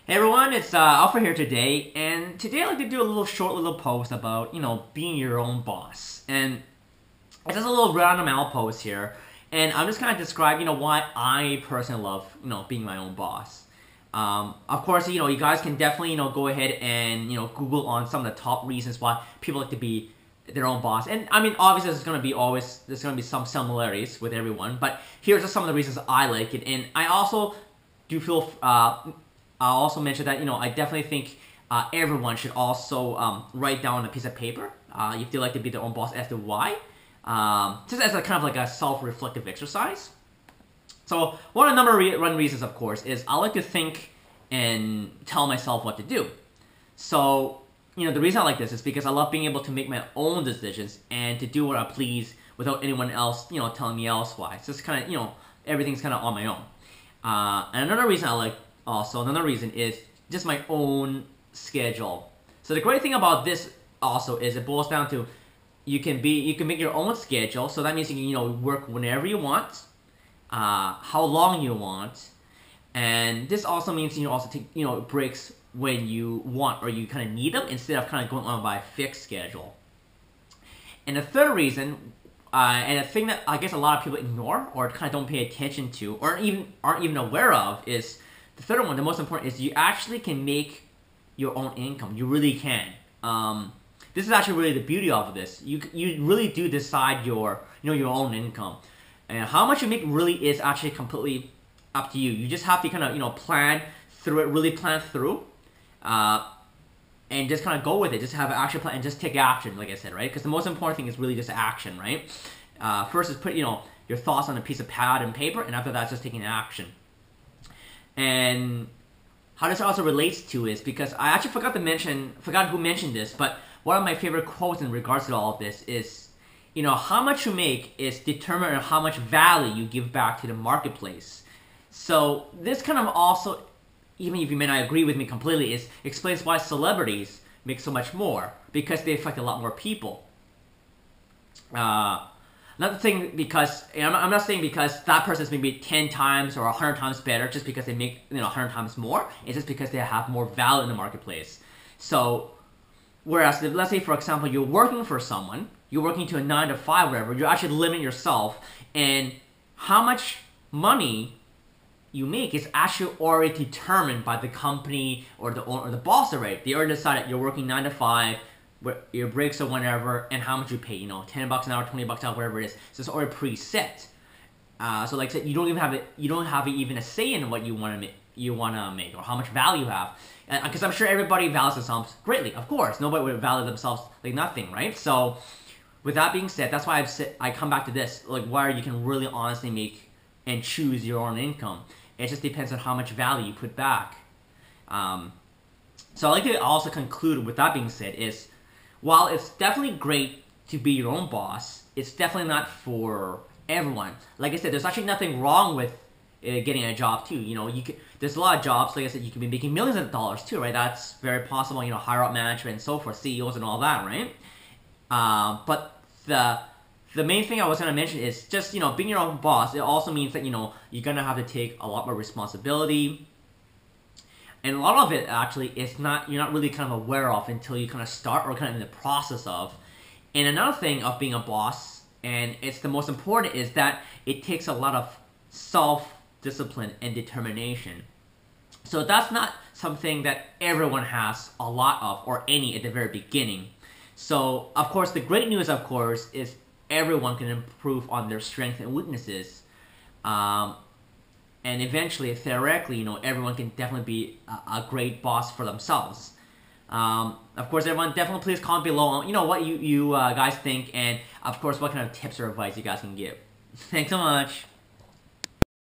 Hey everyone, it's Alfred here today, and today I'd like to do a short little post about, being your own boss. And it's just a little random post here, and I'm just kind of describe, why I personally love, being my own boss. Of course, you guys can definitely, go ahead and, Google on some of the top reasons why people like to be their own boss. And I mean, obviously there's going to be some similarities with everyone, but here's just some of the reasons I like it. And I also do feel, I'll also mention that, I definitely think everyone should also write down on a piece of paper if they like to be their own boss as to why. Just as a kind of like a self-reflective exercise. So one of the number one reasons, of course, is I like to think and tell myself what to do. So, the reason I like this is because I love being able to make my own decisions and to do what I please without anyone else, telling me elsewise. It's just kind of, everything's kind of on my own. And another reason is just my own schedule. So the great thing about this also is it boils down to you can make your own schedule. So that means you can work whenever you want, how long you want, and this also means you also take breaks when you want or you kind of need them instead of kind of going on by a fixed schedule. And the third reason, and a thing that I guess a lot of people ignore or kind of don't pay attention to or aren't even aware of is the third one. The most important is you actually can make your own income. You really can. This is actually really the beauty of this. You really do decide your your own income, and how much you make really is actually completely up to you. You just have to kind of plan through it, really plan through, and just kind of go with it. Just have an action plan and just take action, like I said, right? Because the most important thing is really just action, right? First is put your thoughts on a piece of pad and paper, and after that, just taking action. And how this also relates to is because I actually forgot who mentioned this, but one of my favorite quotes in regards to all of this is, how much you make is determined on how much value you give back to the marketplace. So this kind of also, even if you may not agree with me completely, explains why celebrities make so much more, because they affect a lot more people. Not saying because I'm not saying because that person's maybe 10 times or 100 times better just because they make 100 times more. It's just because they have more value in the marketplace. So, whereas let's say for example you're working for someone, you're working to a 9 to 5, whatever. You're actually limiting yourself, and how much money you make is actually already determined by the company or the owner or the boss already. They already decided you're working 9 to 5. Your breaks are whenever, and how much you pay, $10 an hour, $20 an hour, whatever it is. So it's already preset. So like I said, you don't have even a say in what you want to make or how much value you have. Because I'm sure everybody values themselves greatly. Of course, nobody would value themselves like nothing, right? So with that being said, that's why I come back to this, like where you can really honestly make and choose your own income. It just depends on how much value you put back. So I'd like to also conclude with that being said is, while it's definitely great to be your own boss, it's definitely not for everyone. Like I said, there's actually nothing wrong with getting a job too. There's a lot of jobs, like I said, you can be making millions of dollars too, right? That's very possible, higher up management and so forth, CEOs and all that, right? But the main thing I was going to mention is just, being your own boss. It also means that, you're going to have to take a lot more responsibility. And a lot of it actually you're not really kind of aware of until you kind of start or kind of in the process of. And another thing of being a boss, and it's the most important, is that it takes a lot of self-discipline and determination. So that's not something that everyone has a lot of or any at the very beginning. So, of course, the great news, of course, is everyone can improve on their strengths and weaknesses. And eventually, theoretically, everyone can definitely be a great boss for themselves. Of course, everyone, definitely please comment below, what you guys think, and of course, what kind of tips or advice you guys can give. Thanks so much.